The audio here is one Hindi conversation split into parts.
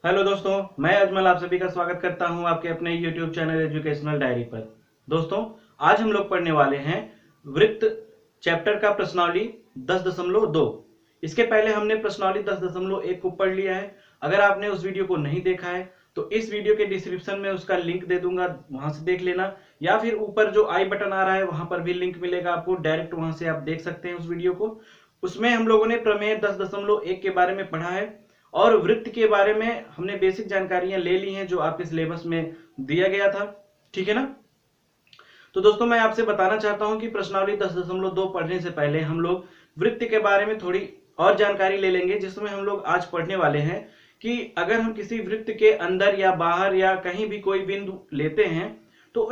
हेलो दोस्तों, मैं अजमल आप सभी का स्वागत करता हूं आपके अपने YouTube चैनल एजुकेशनल डायरी पर। दोस्तों, आज हम लोग पढ़ने वाले हैं वृत्त चैप्टर का प्रश्नावली 10.2। इसके पहले हमने प्रश्नावली 10.1 को पढ़ लिया है। अगर आपने उस वीडियो को नहीं देखा है तो इस वीडियो के डिस्क्रिप्शन में उसका लिंक दे दूंगा, वहां से देख लेना, या फिर ऊपर जो आई बटन आ रहा है वहां पर भी लिंक मिलेगा आपको, डायरेक्ट वहां से आप देख सकते हैं उस वीडियो को। उसमें हम लोगों ने प्रमेय 10.1 के बारे में पढ़ा है और वृत्त के बारे में हमने बेसिक जानकारियां ले ली हैं जो आपके सिलेबस में दिया गया था। ठीक है ना। तो दोस्तों, मैं आपसे बताना चाहता हूं कि प्रश्नावली 10.2 पढ़ने से पहले हम लोग वृत्त के बारे में थोड़ी और जानकारी ले लेंगे, जिसमें हम लोग आज पढ़ने वाले हैं कि अगर हम किसी वृत्त के अंदर या बाहर या कहीं भी कोई बिंदु लेते हैं तो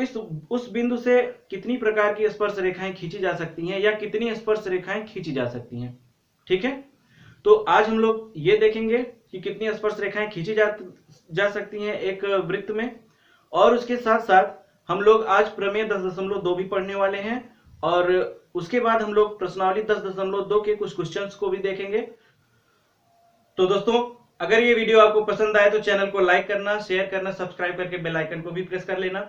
उस बिंदु से कितनी प्रकार की स्पर्श रेखाएं खींची जा सकती हैं या कितनी स्पर्श रेखाएं खींची जा सकती हैं। ठीक है। तो आज हम लोग ये देखेंगे कि कितनी स्पर्श रेखाएं खींची जा सकती हैं एक वृत्त में, और उसके साथ साथ हम लोग आज प्रमेय 10.2 भी पढ़ने वाले हैं, और उसके बाद हम लोग प्रश्नावली 10.2 के कुछ क्वेश्चंस को भी देखेंगे। तो दोस्तों, अगर ये वीडियो आपको पसंद आए तो चैनल को लाइक करना, शेयर करना, सब्सक्राइब करके बेल आइकन को भी प्रेस कर लेना।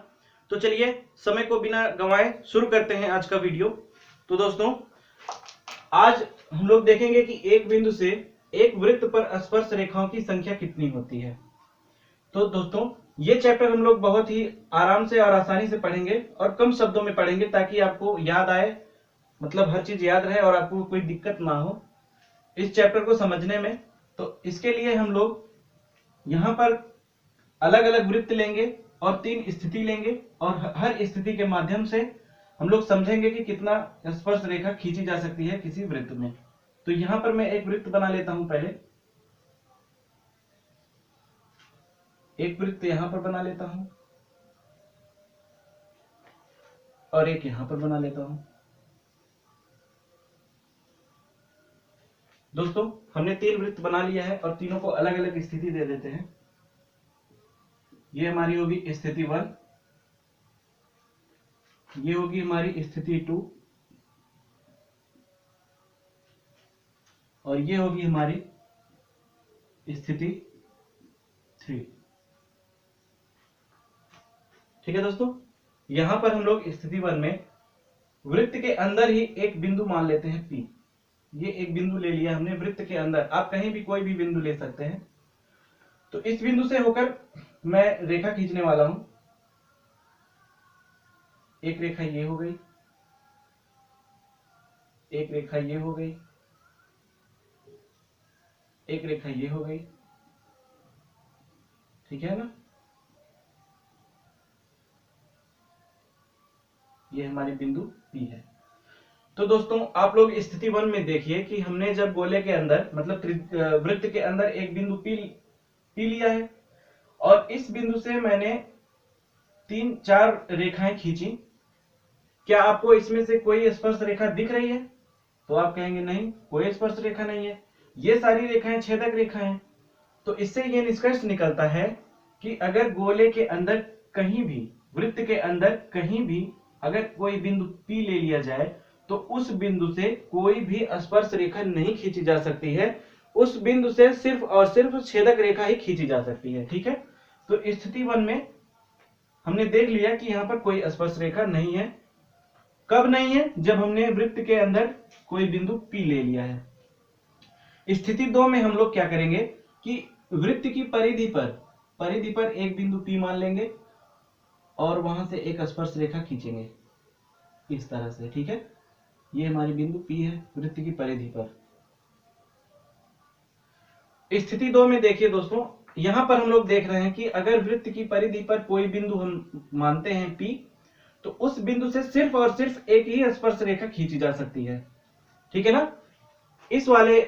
तो चलिए, समय को बिना गंवाए शुरू करते हैं आज का वीडियो। तो दोस्तों, आज हम लोग देखेंगे कि एक बिंदु से एक वृत्त पर स्पर्श रेखाओं की संख्या कितनी होती है। तो दोस्तों, ये चैप्टर हम लोग बहुत ही आराम से और आसानी से पढ़ेंगे और कम शब्दों में पढ़ेंगे, ताकि आपको याद आए, मतलब हर चीज याद रहे और आपको कोई दिक्कत ना हो इस चैप्टर को समझने में। तो इसके लिए हम लोग यहाँ पर अलग अलग वृत्त लेंगे और 3 स्थिति लेंगे, और हर स्थिति के माध्यम से हम लोग समझेंगे कि कितना स्पर्श रेखा खींची जा सकती है किसी वृत्त में। तो यहां पर मैं एक वृत्त बना लेता हूं। पहले एक वृत्त यहां पर बना लेता हूं और एक यहां पर बना लेता हूं। दोस्तों, हमने 3 वृत्त बना लिया है और तीनों को अलग अलग स्थिति दे देते हैं। ये हमारी होगी स्थिति 1, ये होगी हमारी स्थिति 2, और ये होगी हमारी स्थिति 3। ठीक है दोस्तों, यहां पर हम लोग स्थिति 1 में वृत्त के अंदर ही एक बिंदु मान लेते हैं P। ये एक बिंदु ले लिया हमने वृत्त के अंदर, आप कहीं भी कोई भी बिंदु ले सकते हैं। तो इस बिंदु से होकर मैं रेखा खींचने वाला हूं। एक रेखा ये हो गई, एक रेखा ये हो गई, एक रेखा ये हो गई। ठीक है ना। ये हमारी बिंदु P है। तो दोस्तों, आप लोग स्थिति 1 में देखिए कि हमने जब गोले के अंदर, मतलब वृत्त के अंदर एक बिंदु P लिया है, और इस बिंदु से मैंने 3-4 रेखाएं खींची। क्या आपको इसमें से कोई स्पर्श रेखा दिख रही है? तो आप कहेंगे नहीं, कोई स्पर्श रेखा नहीं है, ये सारी रेखाएं छेदक रेखाएं हैं। तो इससे ये निष्कर्ष निकलता है कि अगर गोले के अंदर कहीं भी, वृत्त के अंदर कहीं भी अगर कोई बिंदु P ले लिया जाए तो उस बिंदु से कोई भी स्पर्श रेखा नहीं खींची जा सकती है। उस बिंदु से सिर्फ और सिर्फ छेदक रेखा ही खींची जा सकती है। ठीक है। तो स्थिति 1 में हमने देख लिया कि यहाँ पर कोई स्पर्श रेखा नहीं है। कब नहीं है? जब हमने वृत्त के अंदर कोई बिंदु P ले लिया है। स्थिति 2 में हम लोग क्या करेंगे कि वृत्त की परिधि पर एक बिंदु P मान लेंगे और वहां से एक स्पर्श रेखा खींचेंगे इस तरह से। ठीक है। ये हमारी बिंदु P है वृत्त की परिधि पर। स्थिति 2 में देखिए दोस्तों, यहां पर हम लोग देख रहे हैं कि अगर वृत्त की परिधि पर कोई बिंदु हम मानते हैं P, तो उस बिंदु से सिर्फ और सिर्फ एक ही स्पर्श रेखा खींची जा सकती है। ठीक है ना। इस वाले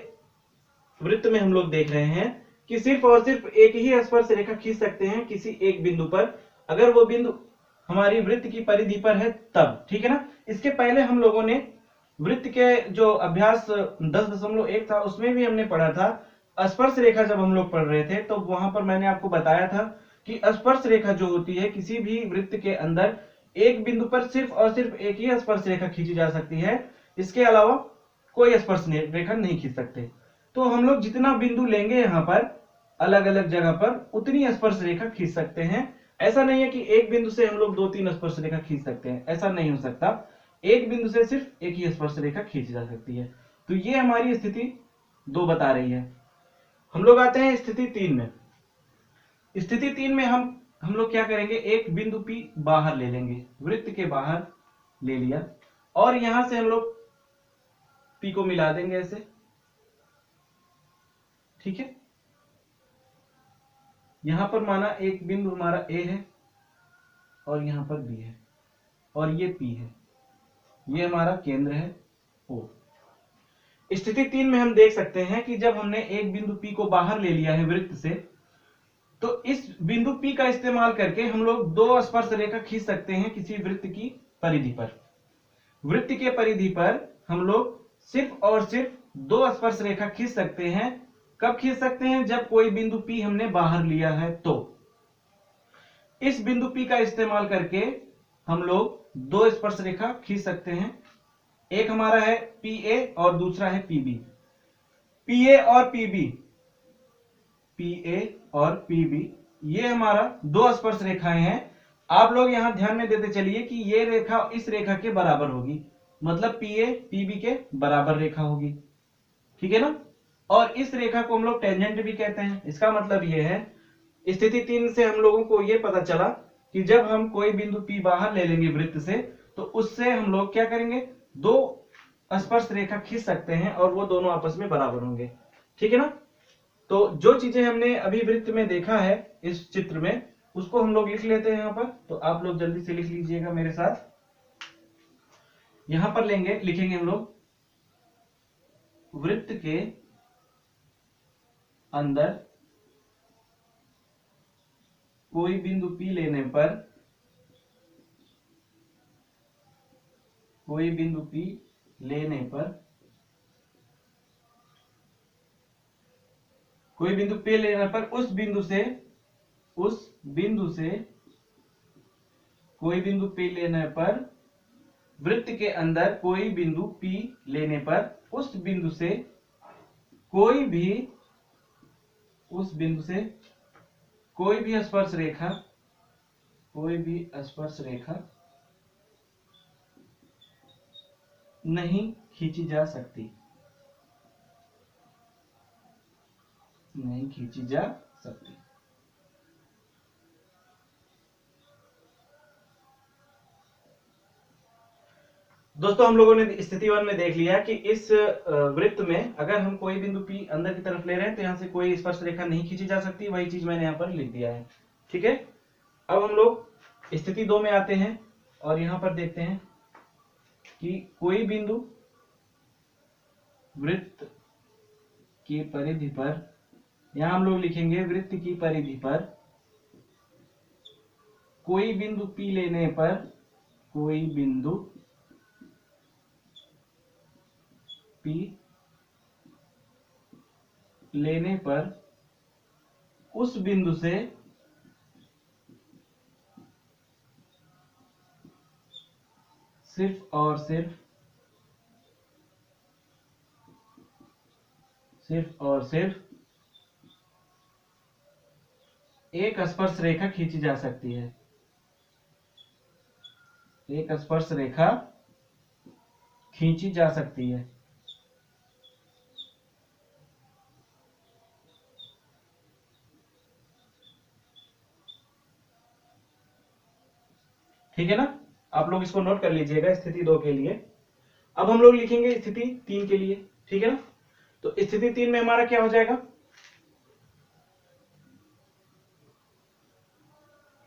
वृत्त में हम लोग देख रहे हैं कि सिर्फ और सिर्फ एक ही स्पर्श रेखा खींच सकते हैं किसी एक बिंदु पर, अगर वो बिंदु हमारी वृत्त की परिधि पर है तब। ठीक है ना। इसके पहले हम लोगों ने वृत्त के जो अभ्यास 10.1 था उसमें भी हमने पढ़ा था स्पर्श रेखा। जब हम लोग पढ़ रहे थे तो वहां पर मैंने आपको बताया था कि स्पर्श रेखा जो होती है किसी भी वृत्त के अंदर एक बिंदु पर सिर्फ और सिर्फ एक ही स्पर्श रेखा खींची जा सकती है, इसके अलावा कोई स्पर्श रेखा नहीं खींच सकते। तो हम लोग जितना बिंदु लेंगे यहाँ पर अलग अलग जगह पर उतनी स्पर्श रेखा खींच सकते हैं। ऐसा नहीं है कि एक बिंदु से हम लोग 2-3 स्पर्श रेखा खींच सकते हैं, ऐसा नहीं हो सकता। एक बिंदु से सिर्फ एक ही स्पर्श रेखा खींची जा सकती है। तो ये हमारी स्थिति 2 बता रही है। हम लोग आते हैं स्थिति 3 में। स्थिति 3 में हम लोग क्या करेंगे, एक बिंदु P बाहर ले लेंगे, वृत्त के बाहर ले लिया, और यहां से हम लोग P को मिला देंगे ऐसे, ठीक है। यहां पर माना एक बिंदु हमारा A है और यहां पर B है और ये P है, ये हमारा केंद्र है O। स्थिति 3 में हम देख सकते हैं कि जब हमने एक बिंदु P को बाहर ले लिया है वृत्त से, तो इस बिंदु P का इस्तेमाल करके हम लोग 2 स्पर्श रेखा खींच सकते हैं किसी वृत्त की परिधि पर। वृत्त के परिधि पर हम लोग सिर्फ और सिर्फ 2 स्पर्श रेखा खींच सकते हैं। कब खींच सकते हैं, जब कोई बिंदु P हमने बाहर लिया है तो। इस बिंदु P का इस्तेमाल करके हम लोग 2 स्पर्श रेखा खींच सकते हैं। एक हमारा है PA और दूसरा है PB। PA और PB, PA और PB, ये हमारा 2 स्पर्श रेखाएं हैं। आप लोग यहां ध्यान में देते चलिए कि ये रेखा इस रेखा के बराबर होगी, मतलब PA PB के बराबर रेखा होगी, ठीक है ना। और इस रेखा को हम लोग टेंजेंट भी कहते हैं। इसका मतलब ये है, स्थिति 3 से हम लोगों को ये पता चला कि जब हम कोई बिंदु P बाहर ले लेंगे वृत्त से, तो उससे हम लोग क्या करेंगे, 2 स्पर्श रेखा खींच सकते हैं और वो दोनों आपस में बराबर होंगे, ठीक है ना। तो जो चीजें हमने अभी वृत्त में देखा है इस चित्र में, उसको हम लोग लिख लेते हैं यहां पर। तो आप लोग जल्दी से लिख लीजिएगा मेरे साथ। यहां पर लिखेंगे हम लोग, वृत्त के अंदर कोई बिंदु P लेने पर, कोई बिंदु P लेने पर, कोई बिंदु P लेने पर उस बिंदु से कोई बिंदु P लेने पर, वृत्त के अंदर कोई बिंदु P लेने पर उस बिंदु से कोई भी स्पर्श रेखा नहीं खींची जा सकती, दोस्तों हम लोगों ने स्थिति 1 में देख लिया कि इस वृत्त में अगर हम कोई बिंदु P अंदर की तरफ ले रहे हैं तो यहां से कोई स्पर्श रेखा नहीं खींची जा सकती। वही चीज मैंने यहां पर लिख दिया है, ठीक है। अब हम लोग स्थिति 2 में आते हैं और यहां पर देखते हैं कि कोई बिंदु वृत्त की परिधि पर, यहां हम लोग लिखेंगे वृत्त की परिधि पर कोई बिंदु P लेने पर, कोई बिंदु P लेने पर उस बिंदु से सिर्फ और सिर्फ एक स्पर्श रेखा खींची जा सकती है, एक स्पर्श रेखा खींची जा सकती है। ठीक है ना, आप लोग इसको नोट कर लीजिएगा स्थिति 2 के लिए। अब हम लोग लिखेंगे स्थिति 3 के लिए, ठीक है ना। तो स्थिति 3 में हमारा क्या हो जाएगा,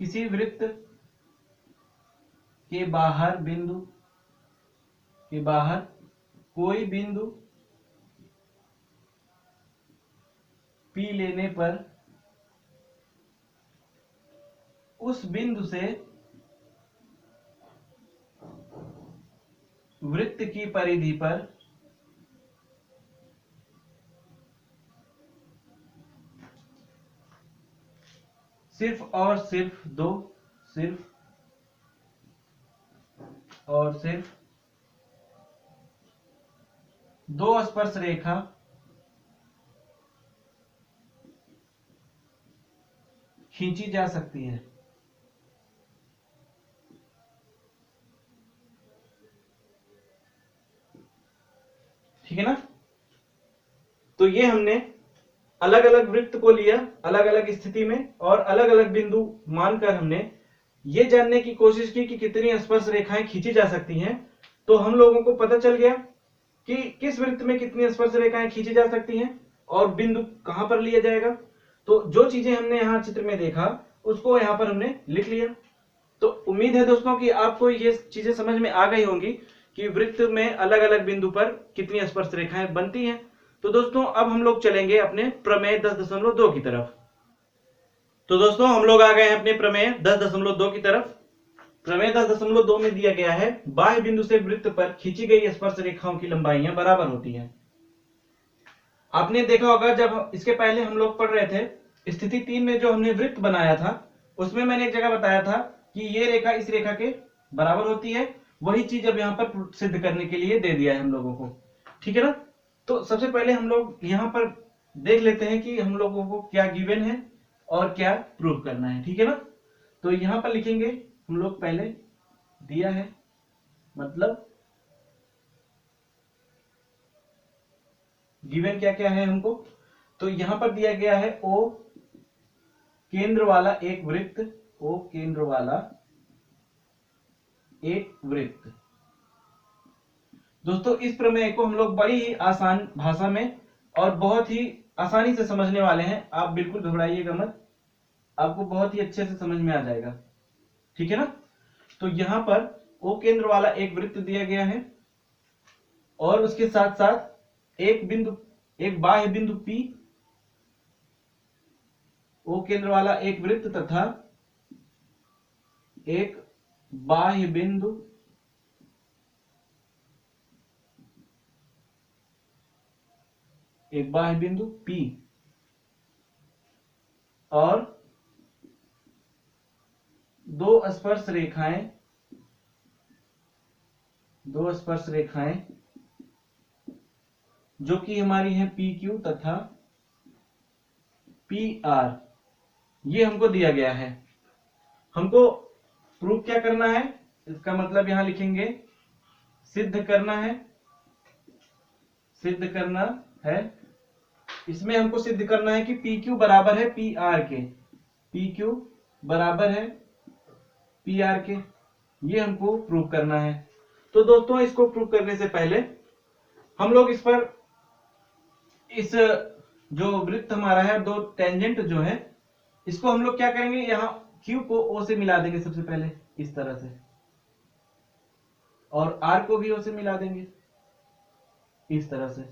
किसी वृत्त के बाहर कोई बिंदु P लेने पर उस बिंदु से वृत्त की परिधि पर सिर्फ और सिर्फ दो स्पर्श रेखा खींची जा सकती है। ठीक है ना। तो ये हमने अलग अलग वृत्त को लिया अलग अलग स्थिति में और अलग अलग बिंदु मानकर हमने ये जानने की कोशिश की कि कितनी स्पर्श रेखाएं खींची जा सकती हैं। तो हम लोगों को पता चल गया कि किस वृत्त में कितनी स्पर्श रेखाएं खींची जा सकती हैं और बिंदु कहां पर लिया जाएगा। तो जो चीजें हमने यहाँ चित्र में देखा उसको यहाँ पर हमने लिख लिया। तो उम्मीद है दोस्तों कि आपको ये चीजें समझ में आ गई होंगी कि वृत्त में अलग अलग बिंदु पर कितनी स्पर्श रेखाएं बनती हैं। तो दोस्तों अब हम लोग चलेंगे अपने प्रमेय 10.2 की तरफ। तो दोस्तों हम लोग आ गए हैं अपने प्रमेय 10.2 की तरफ। प्रमेय 10.2 में दिया गया है बाह्य बिंदु से वृत्त पर खींची गई स्पर्श रेखाओं की लंबाइयां बराबर होती हैं। आपने देखा होगा जब इसके पहले हम लोग पढ़ रहे थे स्थिति 3 में जो हमने वृत्त बनाया था उसमें मैंने एक जगह बताया था कि ये रेखा इस रेखा के बराबर होती है। वही चीज अब यहाँ पर सिद्ध करने के लिए दे दिया है हम लोगों को। ठीक है ना। तो सबसे पहले हम लोग यहाँ पर देख लेते हैं कि हम लोगों को क्या गिवन है और क्या प्रूव करना है। ठीक है ना। तो यहाँ पर लिखेंगे हम लोग पहले दिया है मतलब गिवन क्या क्या है हमको। तो यहां पर दिया गया है ओ केंद्र वाला एक वृत्त, ओ केंद्र वाला एक वृत्त। दोस्तों इस प्रमेय को हम लोग बड़ी ही आसान भाषा में और बहुत ही आसानी से समझने वाले हैं। आप बिल्कुल घबराइएगा मत, आपको बहुत ही अच्छे से समझ में आ जाएगा। ठीक है ना। तो यहां पर ओ केंद्र वाला एक वृत्त दिया गया है और उसके साथ साथ एक बिंदु, एक बाह्य बिंदु P, ओ केंद्र वाला एक वृत्त तथा एक बाह्य बिंदु P और दो स्पर्श रेखाएं जो कि हमारी है PQ तथा PR। ये हमको दिया गया है। हमको प्रूफ क्या करना है, इसका मतलब यहां लिखेंगे सिद्ध करना है। इसमें हमको सिद्ध करना है कि PQ बराबर है PR के, PQ बराबर है PR के। ये हमको प्रूव करना है। तो दोस्तों इसको प्रूव करने से पहले हम लोग इस पर इस जो वृत्त हमारा है दो टेंजेंट जो है इसको हम लोग क्या करेंगे, यहाँ Q को O से मिला देंगे सबसे पहले इस तरह से और R को भी O से मिला देंगे इस तरह से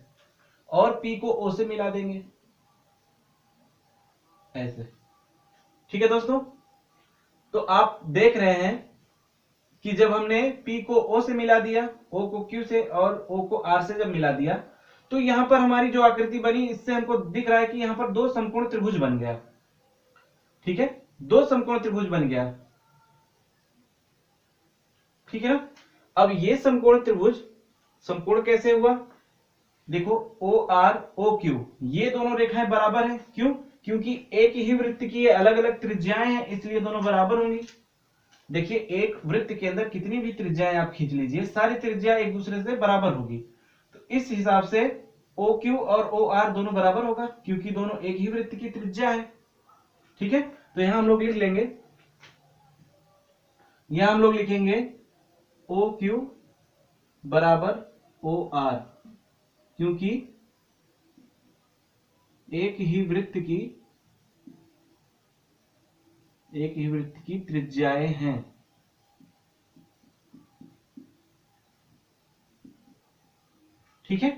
और P को O से मिला देंगे ऐसे। ठीक है दोस्तों। तो आप देख रहे हैं कि जब हमने P को O से मिला दिया, O को Q से और O को R से जब मिला दिया तो यहां पर हमारी जो आकृति बनी इससे हमको दिख रहा है कि यहां पर दो समकोण त्रिभुज बन गया। ठीक है, दो समकोण त्रिभुज बन गया। ठीक है ना। अब ये समकोण त्रिभुज समकोण कैसे हुआ, देखो OR OQ ये दोनों रेखाएं बराबर हैं। क्यों? क्योंकि एक ही वृत्त की अलग अलग त्रिज्याएं हैं इसलिए दोनों बराबर होंगी। देखिए एक वृत्त के अंदर कितनी भी त्रिज्याएं आप खींच लीजिए सारी त्रिज्या एक दूसरे से बराबर होगी। तो इस हिसाब से OQ और OR दोनों बराबर होगा क्योंकि दोनों एक ही वृत्त की त्रिज्या है। ठीक है। तो यहां हम लोग लिख लेंगे, यहां हम लोग लिखेंगे OQ बराबर OR क्योंकि एक ही वृत्त की त्रिज्याएं हैं। ठीक है,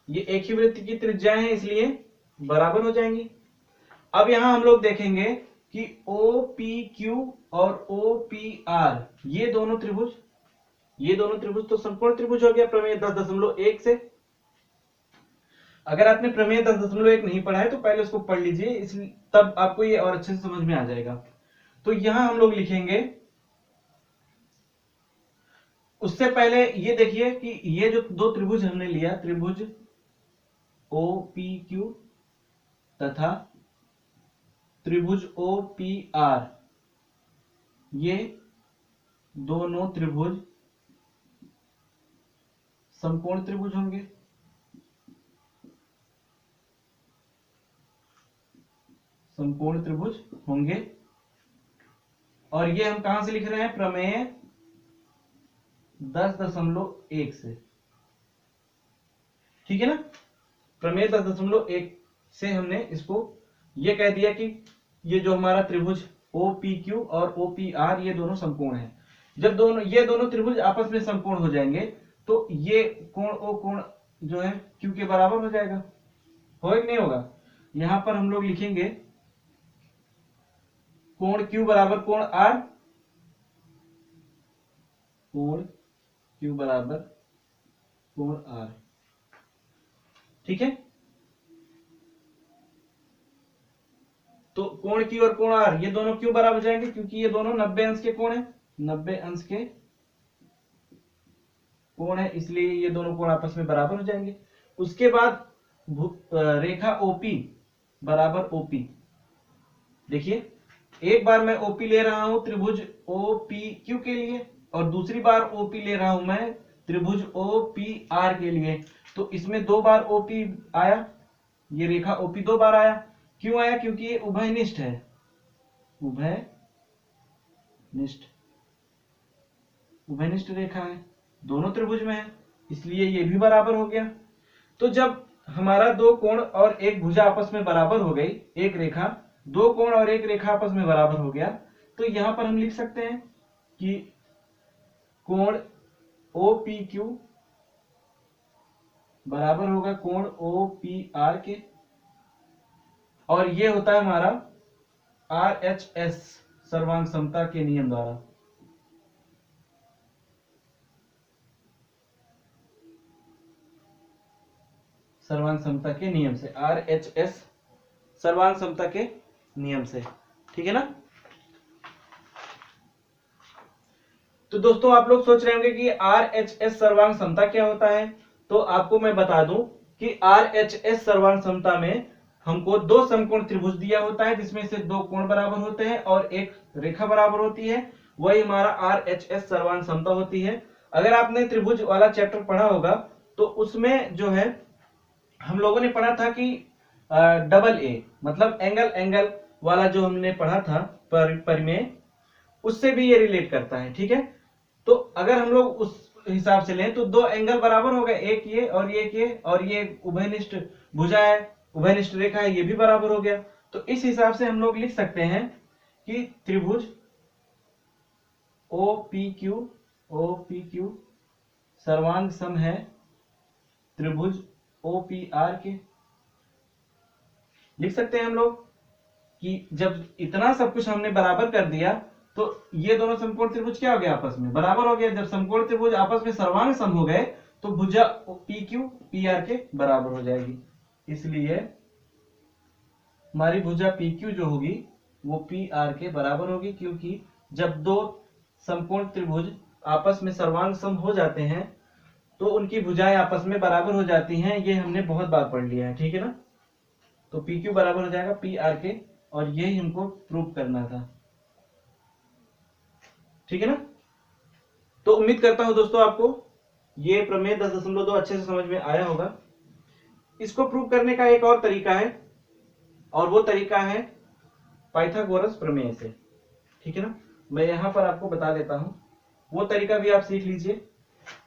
ये एक ही वृत्त की त्रिज्याएं हैं इसलिए बराबर हो जाएंगी। अब यहां हम लोग देखेंगे कि OPQ और OPR ये दोनों त्रिभुज तो समकोण त्रिभुज हो गया प्रमेय 10.1 से। अगर आपने प्रमेय 10.1 नहीं पढ़ा है तो पहले उसको पढ़ लीजिए, इसलिए तब आपको ये और अच्छे से समझ में आ जाएगा। तो यहां हम लोग लिखेंगे, उससे पहले ये देखिए कि ये जो दो त्रिभुज हमने लिया, त्रिभुज OPQ तथा त्रिभुज ओ पी आर, ये दोनों त्रिभुज समकोण त्रिभुज होंगे। समकोण त्रिभुज होंगे। और ये हम कहां से लिख रहे हैं? प्रमेय 10.1 से, ठीक है ना। प्रमेय 10.1 से हमने इसको ये कह दिया कि ये जो हमारा त्रिभुज ओ पी क्यू और ओ पी आर ये दोनों समकोण है। जब ये दोनों त्रिभुज आपस में समकोण हो जाएंगे तो ये कोण ओ कोण जो है क्यू के बराबर हो जाएगा। होगा कि नहीं होगा? यहां पर हम लोग लिखेंगे कोण क्यू बराबर कोण आर, कोण क्यू बराबर कोण आर, ठीक है। तो कोण क्यू और कोण आर ये दोनों क्यों बराबर हो जाएंगे? क्योंकि ये दोनों 90 अंश के कोण है, 90 अंश के कोण है, इसलिए ये दोनों कोण आपस में बराबर हो जाएंगे। उसके बाद रेखा ओपी बराबर ओपी। देखिए, एक बार मैं ओपी ले रहा हूं त्रिभुज ओ पी क्यू के लिए, और दूसरी बार ओपी ले रहा हूं मैं त्रिभुज ओ पी आर के लिए। तो इसमें 2 बार ओपी आया, ये रेखा ओपी 2 बार आया। क्यों आया? क्योंकि ये उभयनिष्ठ है, उभयनिष्ठ रेखा है, दोनों त्रिभुज में है, इसलिए ये भी बराबर हो गया। तो जब हमारा 2 कोण और एक भुजा आपस में बराबर हो गई, एक रेखा, 2 कोण और एक रेखा आपस में बराबर हो गया, तो यहां पर हम लिख सकते हैं कि कोण ओ पी क्यू बराबर होगा कोण ओ पी आर के, और ये होता है हमारा RHS सर्वांग समता के नियम द्वारा। सर्वांग समता के नियम से, RHS सर्वांग समता के नियम से, ठीक है ना। तो दोस्तों आप लोग सोच रहे होंगे कि RHS सर्वांग समता क्या होता है। तो आपको मैं बता दूं कि RHS सर्वांग समता में हमको 2 समकोण त्रिभुज दिया होता है, जिसमें से 2 कोण बराबर होते हैं और एक रेखा बराबर होती है, वही हमारा RHS सर्वांग समता होती है। अगर आपने त्रिभुज वाला चैप्टर पढ़ा होगा तो उसमें जो है हम लोगों ने पढ़ा था कि डबल ए मतलब एंगल वाला जो हमने पढ़ा था परिमेय, उससे भी ये रिलेट करता है, ठीक है। तो अगर हम लोग उस हिसाब से लें तो 2 एंगल बराबर हो गए, एक ये और ये और ये उभयनिष्ठ भुजा है, उभयनिष्ठ रेखा है, ये भी बराबर हो गया। तो इस हिसाब से हम लोग लिख सकते हैं कि त्रिभुज ओ पी क्यू सर्वांग सम है त्रिभुज ओ पी आर के। लिख सकते हैं हम लोग कि जब इतना सब कुछ हमने बराबर कर दिया तो ये दोनों समकोण त्रिभुज क्या हो गया? आपस में बराबर हो गया। जब समकोण त्रिभुज आपस में सर्वांग सम हो गए तो भुजा पी क्यू पी आर के बराबर हो जाएगी। इसलिए हमारी भुजा पी क्यू जो होगी वो पी आर के बराबर होगी, क्योंकि जब 2 समकोण त्रिभुज आपस में सर्वांग सम हो जाते हैं तो उनकी भुजाएं आपस में बराबर हो जाती हैं। ये हमने बहुत बार पढ़ लिया है, ठीक है ना। तो पी क्यू बराबर हो जाएगा पी आर के, और यही हमको प्रूव करना था, ठीक है ना। तो उम्मीद करता हूं दोस्तों आपको ये प्रमेय 10.2 अच्छे से समझ में आया होगा। इसको प्रूव करने का एक और तरीका है, और वो तरीका है पाइथागोरस प्रमेय से, ठीक है ना। मैं यहां पर आपको बता देता हूं, वो तरीका भी आप सीख लीजिए।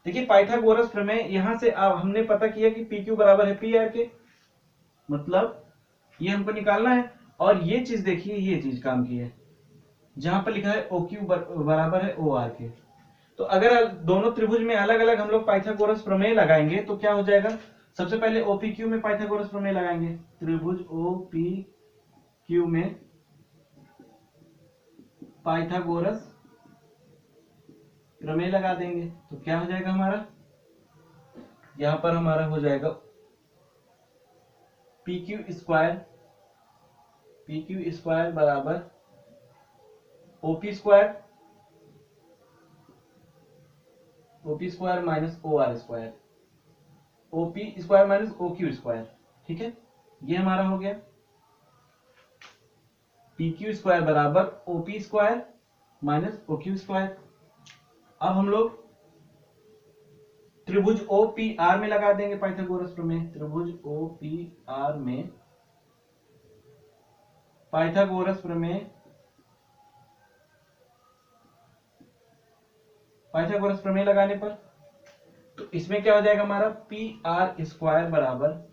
देखिए, पाइथागोरस प्रमेय यहां से हमने पता किया कि पी क्यू बराबर है पी आर के, मतलब ये हमको निकालना है। और ये चीज देखिए, ये चीज काम की है जहां पर लिखा है ओ क्यू बराबर है ओ आर के। तो अगर दोनों त्रिभुज में अलग अलग हम लोग पाइथागोरस प्रमेय लगाएंगे तो क्या हो जाएगा? सबसे पहले ओपी क्यू में पाइथागोरस प्रमेय लगाएंगे, त्रिभुज ओ पी क्यू में पाइथागोरस प्रमेय लगा देंगे तो क्या हो जाएगा हमारा? यहां पर हमारा हो जाएगा पी क्यू स्क्वायर बराबर OP square minus O R square, OP square minus O Q square, ठीक है। ये हमारा हो गया। पी क्यू स्क्वायर बराबर OP square minus O Q square. अब हम लोग त्रिभुज ओ पी आर में लगा देंगे पाइथागोरस प्रमेय। त्रिभुज ओ पी आर में पाइथागोरस प्रमेय, पाइथागोरस प्रमेय लगाने पर तो इसमें क्या हो जाएगा हमारा पी आर स्क्वायर बराबर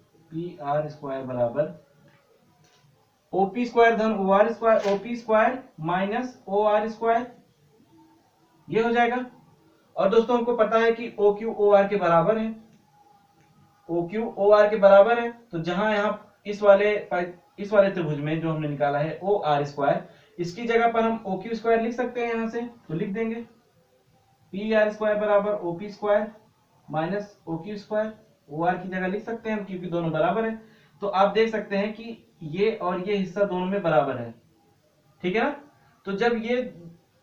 ओपी स्क्वायर धन O R square, OP square minus O R square, ये हो जाएगा। और दोस्तों हमको पता है कि ओ क्यू ओ आर के बराबर है, ओ क्यू ओ आर के बराबर है, तो जहां यहाँ इस वाले त्रिभुज में जो हमने निकाला है ओ आर स्क्वायर, इसकी जगह पर हम ओ क्यू स्क्वायर लिख सकते हैं। यहां से तो लिख देंगे पी आर स्क्वायर बराबर OP square minus O Q square. O R की जगह लिख सकते हैं हम क्योंकि दोनों बराबर है। तो आप देख सकते हैं कि ये और ये हिस्सा दोनों में बराबर है, ठीक है ना। तो जब ये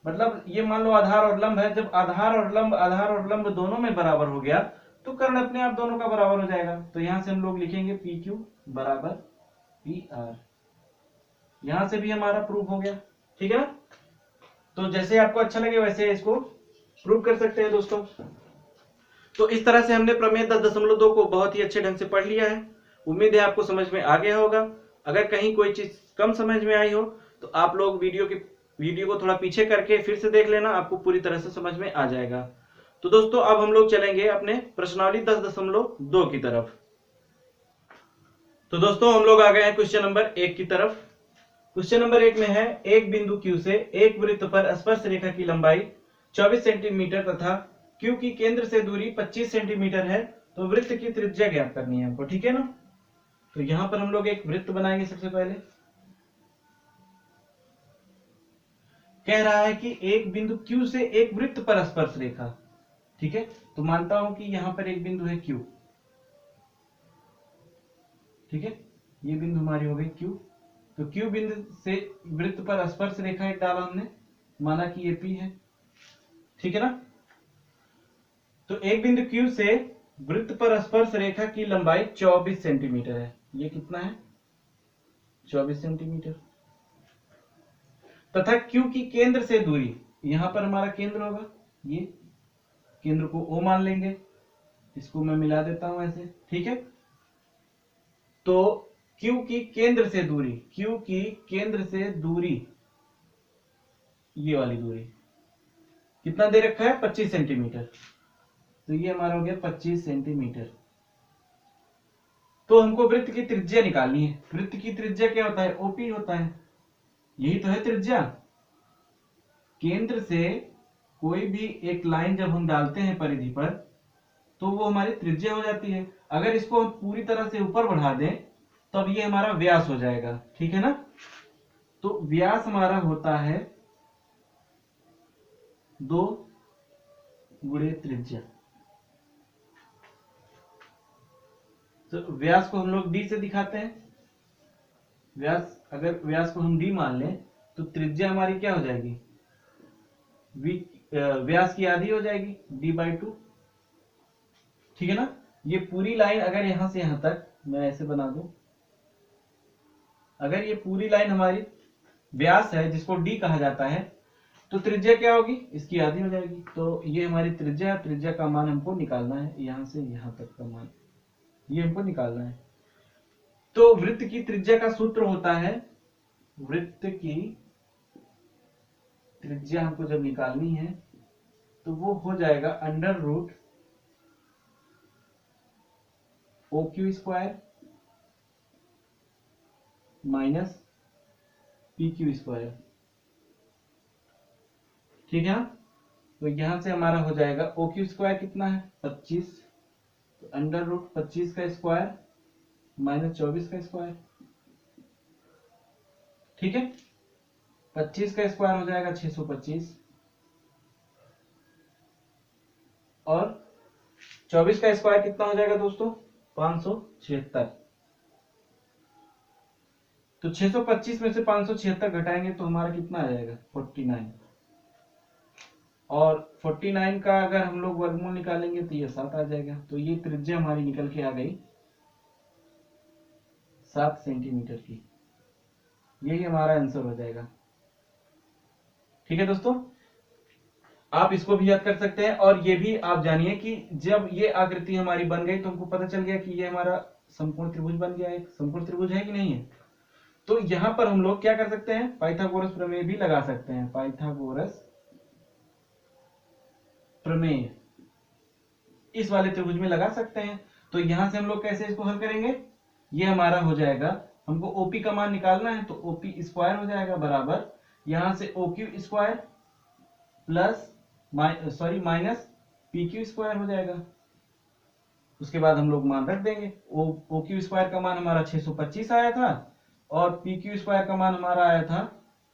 मतलब ये मान लो आधार और लंब है, जब आधार और लंब दोनों में बराबर हो गया तो कर्ण अपने आप दोनों का बराबर हो जाएगा। तो यहां से हम लोग लिखेंगे पी क्यू बराबर पी आर, यहां से भी हमारा प्रूफ हो गया, ठीक है ना। तो जैसे आपको अच्छा लगे वैसे इसको प्रूव कर सकते हैं दोस्तों। तो इस तरह से हमने प्रमेय 10.2 को बहुत ही अच्छे ढंग से पढ़ लिया है। उम्मीद है आपको समझ में आ गया होगा। अगर कहीं कोई चीज कम समझ में आई हो तो आप लोग वीडियो को थोड़ा पीछे करके फिर से देख लेना, आपको पूरी तरह से समझ में आ जाएगा। तो दोस्तों अब हम लोग चलेंगे अपने प्रश्नावली 10.2 की तरफ। तो दोस्तों हम लोग आ गए हैं क्वेश्चन नंबर 1 की तरफ। क्वेश्चन नंबर 1 में है एक बिंदु Q से एक वृत्त पर स्पर्श रेखा की लंबाई 24 सेंटीमीटर तथा Q की केंद्र से दूरी 25 सेंटीमीटर है, तो वृत्त की त्रिज्या ज्ञात करनी है हमको, ठीक है ना। तो यहां पर हम लोग एक वृत्त बनाएंगे। सबसे पहले कह रहा है कि एक बिंदु Q से एक वृत्त पर स्पर्श रेखा, ठीक है। तो मानता हूं कि यहां पर एक बिंदु है Q, ठीक है, ये बिंदु हमारी हो गई Q। तो Q बिंदु से वृत्त पर स्पर्श रेखा एक डाला हमने, माना कि ये P है, ठीक है ना। तो एक बिंदु Q से वृत्त पर स्पर्श रेखा की लंबाई 24 सेंटीमीटर है। ये कितना है 24 सेंटीमीटर तथा Q की केंद्र से दूरी, यहां पर हमारा केंद्र होगा, ये केंद्र को O मान लेंगे, इसको मैं मिला देता हूं ऐसे, ठीक है। तो Q की केंद्र से दूरी, Q की केंद्र से दूरी, ये वाली दूरी कितना दे रखा है 25 सेंटीमीटर। तो ये हमारा हो गया 25 सेंटीमीटर। तो हमको वृत्त की त्रिज्या निकालनी है। वृत्त की त्रिज्या क्या होता है ओपी होता है, यही तो है त्रिज्या। केंद्र से कोई भी एक लाइन जब हम डालते हैं परिधि पर तो वो हमारी त्रिज्या हो जाती है। अगर इसको हम पूरी तरह से ऊपर बढ़ा दें तब ये हमारा व्यास हो जाएगा, ठीक है ना। तो व्यास हमारा होता है 2 गुणे त्रिज्या। तो व्यास को हम लोग d से दिखाते हैं। अगर व्यास को हम d मान लें तो त्रिज्या हमारी क्या हो जाएगी, व्यास की आधी हो जाएगी d/2, ठीक है ना। ये पूरी लाइन अगर यहां से यहां तक मैं ऐसे बना दूं, अगर ये पूरी लाइन हमारी व्यास है जिसको d कहा जाता है, तो त्रिज्या क्या होगी, इसकी आधी हो जाएगी। तो ये हमारी त्रिज्या, त्रिज्या का मान हमको निकालना है, यहां से यहां तक का मान ये हमको निकालना है। तो वृत्त की त्रिज्या का सूत्र होता है, वृत्त की त्रिज्या हमको जब निकालनी है तो वो हो जाएगा under root O Q square minus P Q square, ठीक है ना। तो यहां से हमारा हो जाएगा ओ क्यू स्क्वायर कितना है 25, तो अंडर रूट 25 का स्क्वायर माइनस 24 का स्क्वायर, ठीक है। 25 का स्क्वायर हो जाएगा 625 और 24 का स्क्वायर कितना हो जाएगा दोस्तों 576। तो 625 में से 576 घटाएंगे तो हमारा कितना आ जाएगा 49, और 49 का अगर हम लोग वर्गमूल निकालेंगे तो ये 7 आ जाएगा। तो ये त्रिज्या हमारी निकल के आ गई 7 सेंटीमीटर की। यही हमारा आंसर हो जाएगा। ठीक है दोस्तों, आप इसको भी याद कर सकते हैं। और ये भी आप जानिए कि जब ये आकृति हमारी बन गई तो हमको पता चल गया कि ये हमारा समकोण त्रिभुज बन गया। एक समकोण त्रिभुज है कि नहीं है? तो यहां पर हम लोग क्या कर सकते हैं, पाइथागोरस प्रमेय भी लगा सकते हैं। पाइथागोरस प्रमेय इस वाले त्रिभुज में लगा सकते हैं। तो यहां से हम लोग कैसे इसको हल करेंगे, ये हमारा हो जाएगा, हमको ओपी का मान निकालना है तो ओपी स्क्वायर हो जाएगा बराबर, यहां से OQ square plus minus P Q square हो जाएगा। उसके बाद हम लोग मान रख देंगे। ओ क्यू स्क्वायर का मान हमारा 625 आया था और पी क्यू स्क्वायर का मान हमारा आया था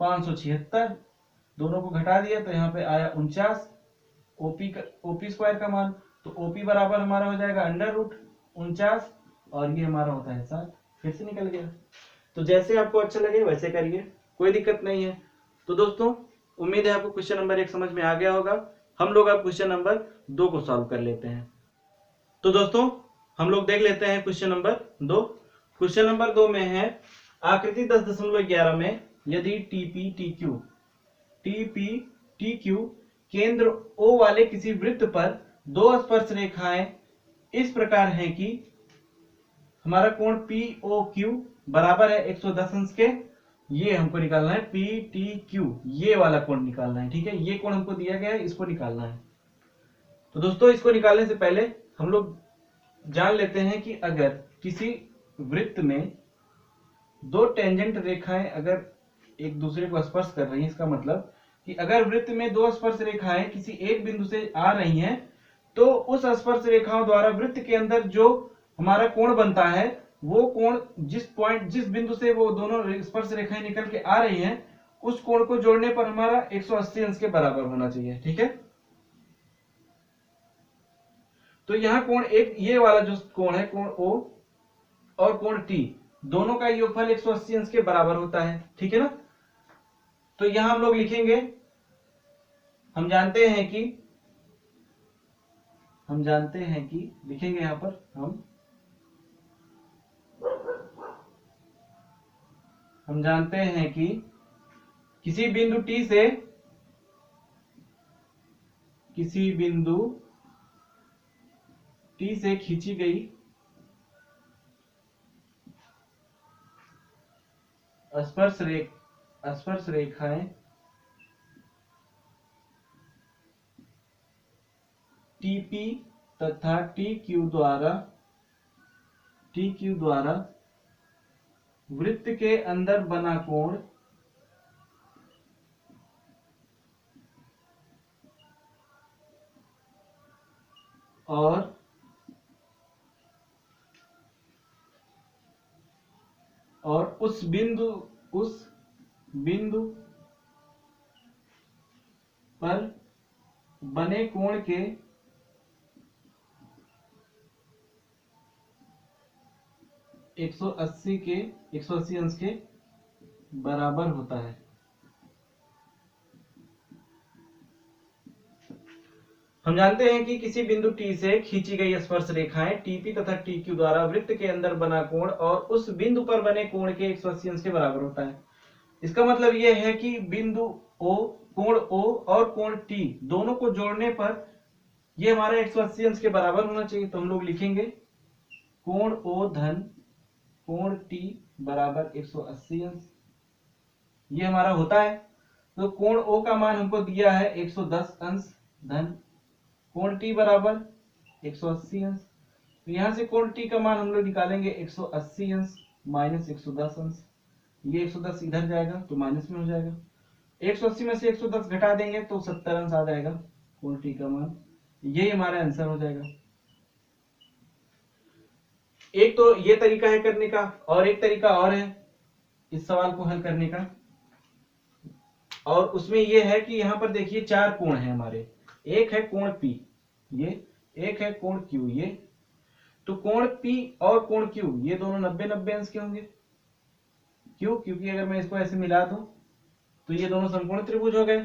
576। दोनों को घटा दिया तो यहाँ पे आया 49। ओपी स्क्वायर का मान, तो ओपी बराबर हमारा हो जाएगा अंडर रूट 49 और ये हमारा होता है 7। फिर से निकल गया। तो जैसे आपको अच्छा लगे वैसे करिए, कोई दिक्कत नहीं है। तो दोस्तों उम्मीद है आपको क्वेश्चन नंबर 1 समझ में आ गया होगा। हम लोग अब क्वेश्चन नंबर 2 को सॉल्व कर लेते हैं। तो दोस्तों हम लोग देख लेते हैं क्वेश्चन नंबर 2। क्वेश्चन नंबर 2 में है आकृति 10.11 में यदि टीपी केंद्र O वाले किसी वृत्त पर दो स्पर्श रेखाएं इस प्रकार हैं कि हमारा कोण POQ बराबर है 110 अंश के, ये हमको निकालना है PTQ, ये वाला कोण निकालना है। ठीक है, ये कोण हमको दिया गया है, इसको निकालना है। तो दोस्तों इसको निकालने से पहले हम लोग जान लेते हैं कि अगर किसी वृत्त में दो टेंजेंट रेखाएं अगर एक दूसरे को स्पर्श कर रही हैं, इसका मतलब कि अगर वृत्त में दो स्पर्श रेखाएं किसी एक बिंदु से आ रही हैं तो उस स्पर्श रेखाओं द्वारा वृत्त के अंदर जो हमारा कोण बनता है वो कोण जिस बिंदु से वो दोनों स्पर्श रेखाएं निकल के आ रही हैं उस कोण को जोड़ने पर हमारा 180 अंश के बराबर होना चाहिए। ठीक है, तो यहां कोण एक ये वाला जो कोण है कोण O और कोण T दोनों का योगफल 180 अंश के बराबर होता है। ठीक है ना, तो यहां हम लोग लिखेंगे, हम जानते हैं कि लिखेंगे यहां पर हम जानते हैं कि किसी बिंदु T से खींची गई स्पर्श रेखाएं TP तथा TQ द्वारा वृत्त के अंदर बना कोण और उस बिंदु पर बने कोण के 180 अंश के बराबर होता है। हम जानते हैं कि किसी बिंदु T से खींची गई स्पर्श रेखाएं TP तथा TQ द्वारा वृत्त के अंदर बना कोण और उस बिंदु पर बने कोण के 180 अंश के बराबर होता है। इसका मतलब यह है कि बिंदु O, कोण O और कोण T दोनों को जोड़ने पर यह हमारा 180 अंश के बराबर होना चाहिए। तो हम लोग लिखेंगे कोण O धन कोण T बराबर 180 अंश, ये हमारा होता है। तो कोण O का मान हमको दिया है 110 अंश धन कोण T बराबर 180 अंश। तो यहां से कोण T का मान हम लोग निकालेंगे 180 अंश माइनस 110 अंश, ये 110 इधर जाएगा तो माइनस में हो जाएगा। 180 में से 110 घटा देंगे तो 70 अंश आ जाएगा कोण T का मान, यही हमारा आंसर हो जाएगा। एक तो ये तरीका है करने का और एक तरीका और है इस सवाल को हल करने का, और उसमें ये है कि यहां पर देखिए चार कोण हैं हमारे, एक है कोण P ये, एक है कोण Q ये। तो कोण P और कोण Q ये दोनों 90-90 अंश के होंगे। क्यों? क्योंकि अगर मैं इसको ऐसे मिला दूं तो ये दोनों समकोण त्रिभुज हो गए,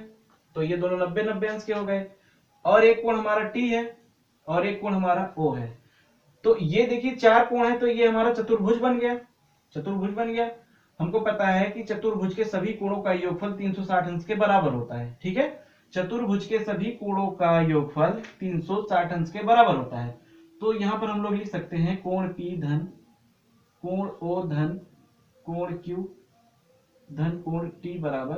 तो ये दोनों 90-90 अंश के हो गए। और एक कोण हमारा T है और एक कोण हमारा O है। तो ये देखिए चार कोण है तो ये हमारा चतुर्भुज बन गया। हमको पता है कि चतुर्भुज के सभी कोणों का योगफल 360 अंश के बराबर होता है। ठीक है, चतुर्भुज के सभी कोणों का योगफल 360 अंश के बराबर होता है। तो यहां पर हम लोग लिख सकते हैं कोण P धन कोण O धन कोण Q धन कोण T बराबर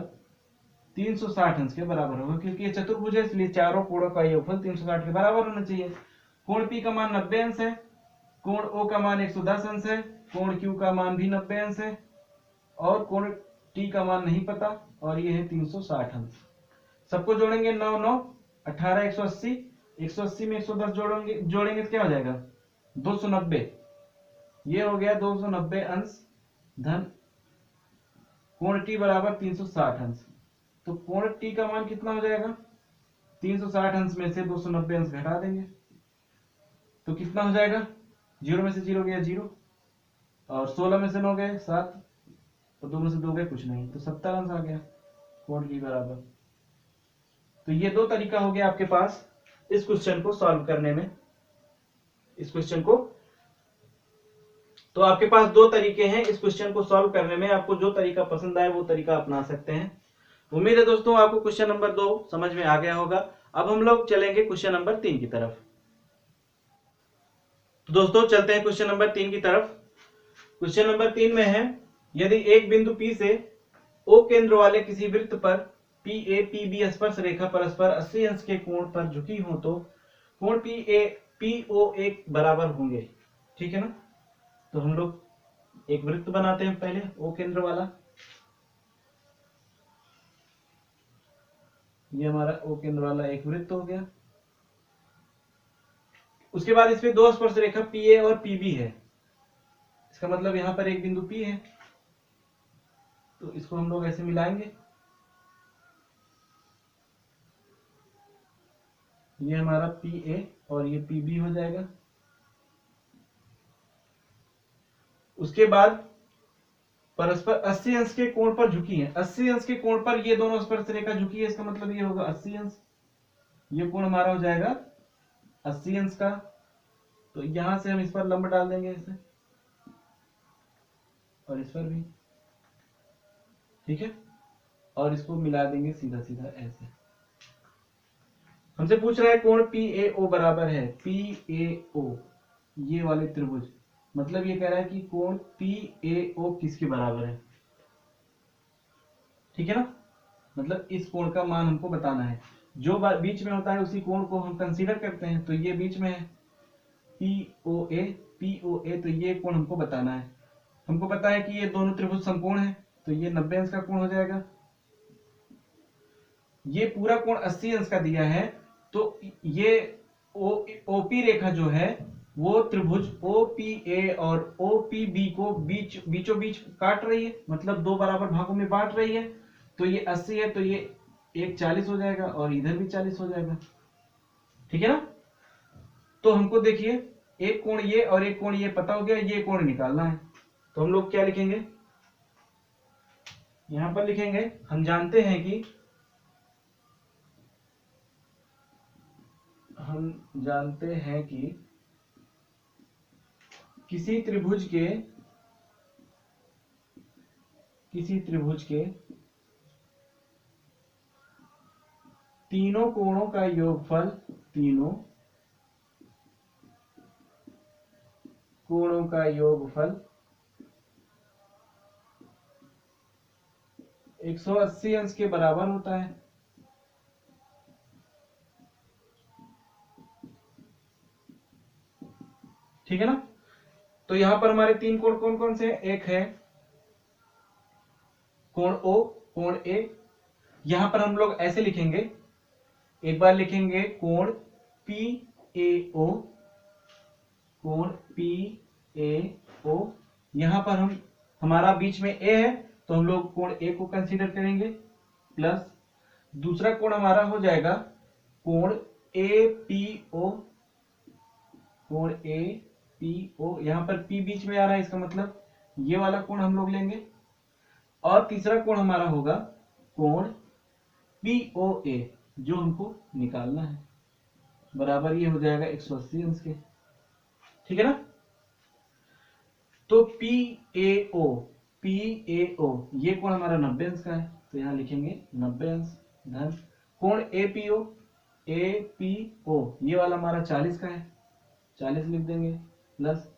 360 अंश के बराबर होगा, क्योंकि ये चतुर्भुज है इसलिए चारों कोणों का योगफल 360 के बराबर होना चाहिए। कोण P का मान 90 अंश है, कोण O का मान 110 अंश है, कोण Q का मान भी 90 अंश है और कोण T का मान नहीं पता और ये है 360 अंश। सबको जोड़ेंगे 9 9 18 180, 180 में 110 जोड़ेंगे तो क्या हो जाएगा 290। ये हो गया 290 अंश धन कोण T बराबर 360 अंश। तो कोण T का मान कितना हो जाएगा 360 अंश में से 290 अंश घटा देंगे तो कितना हो जाएगा, 0 में से 0 गया 0 और 16 में से 9 गए 7 और 2 में से 2 गए कुछ नहीं, तो 70 अंश आ गया कोण T बराबर। तो ये दो तरीका हो गया आपके पास इस क्वेश्चन को सॉल्व करने में। इस क्वेश्चन को तो आपके पास दो तरीके हैं इस क्वेश्चन को सॉल्व करने में, आपको जो तरीका पसंद आए वो तरीका अपना सकते हैं। उम्मीद है दोस्तों आपको क्वेश्चन नंबर 2 समझ में आ गया होगा। अब हम लोग चलेंगे क्वेश्चन नंबर 3 की तरफ। तो दोस्तों चलते हैं क्वेश्चन नंबर 3 की तरफ। क्वेश्चन नंबर 3 में है, यदि एक बिंदु P से O केंद्र वाले किसी वृत्त पर PA PB स्पर्श रेखा परस्पर 80 अंश के कोण पर झुकी हो तो कोण PO एक बराबर होंगे। ठीक है ना, तो हम लोग एक वृत्त बनाते हैं पहले O केंद्र वाला। ये हमारा O केंद्र वाला एक वृत्त हो गया। उसके बाद इसमें दो स्पर्श रेखा PA और PB है, इसका मतलब यहां पर एक बिंदु P है तो इसको हम लोग ऐसे मिलाएंगे। ये हमारा PA और ये PB हो जाएगा। उसके बाद परस्पर 80 अंश के कोण पर झुकी है, 80 अंश के कोण पर ये दोनों स्पर्श रेखा झुकी है, इसका मतलब ये होगा 80 अंश। ये कोण हमारा हो जाएगा 80 अंश का, तो यहां से हम इस पर लंब डाल देंगे ऐसे और इस पर भी। ठीक है, और इसको मिला देंगे सीधा सीधा ऐसे। हमसे पूछ रहा है कोण PAO बराबर है, PAO ये वाले त्रिभुज, मतलब ये कह रहा है कि कोण PAO किसके बराबर है। ठीक है ना, मतलब इस कोण का मान हमको बताना है। जो बीच में होता है उसी कोण को हम कंसीडर करते हैं, तो ये बीच में है POA, तो ये कोण हमको बताना है। हमको पता है कि ये दोनों त्रिभुज समकोण है, तो ये 90 अंश का कोण हो जाएगा। ये पूरा कोण 80 अंश का दिया है, तो ये OP रेखा जो है वो त्रिभुज OPA और OPB को बीचों बीच काट रही है, मतलब दो बराबर भागों में बांट रही है। तो ये 80 है तो ये एक 40 हो जाएगा और इधर भी 40 हो जाएगा। ठीक है ना, तो हमको देखिए एक कोण ये और एक कोण ये पता हो गया, ये कोण निकालना है। तो हम लोग क्या लिखेंगे, यहां पर लिखेंगे हम जानते हैं कि किसी त्रिभुज के तीनों कोणों का योगफल 180 अंश के बराबर होता है। ठीक है ना, तो यहां पर हमारे तीन कोण कौन कौन से हैं, एक है कोण O, कोण A। यहां पर हम लोग ऐसे लिखेंगे, एक बार लिखेंगे कोण PAO, कोण PAO। यहां पर हमारा बीच में A है तो हम लोग कोण A को कंसीडर करेंगे, प्लस दूसरा कोण हमारा हो जाएगा कोण APO, कोण APO। यहां पर P बीच में आ रहा है, इसका मतलब ये वाला कोण हम लोग लेंगे। और तीसरा कोण हमारा होगा कोण POA, जो हमको निकालना है, बराबर ये हो जाएगा 180 अंश के। ठीक है ना, तो PAO पी ए ओ, ये कोण हमारा 90 अंश का है, तो यहाँ लिखेंगे 90 अंश, धन कोण ए पी ओ, ये वाला हमारा 40 का है, 40 लिख देंगे, प्लस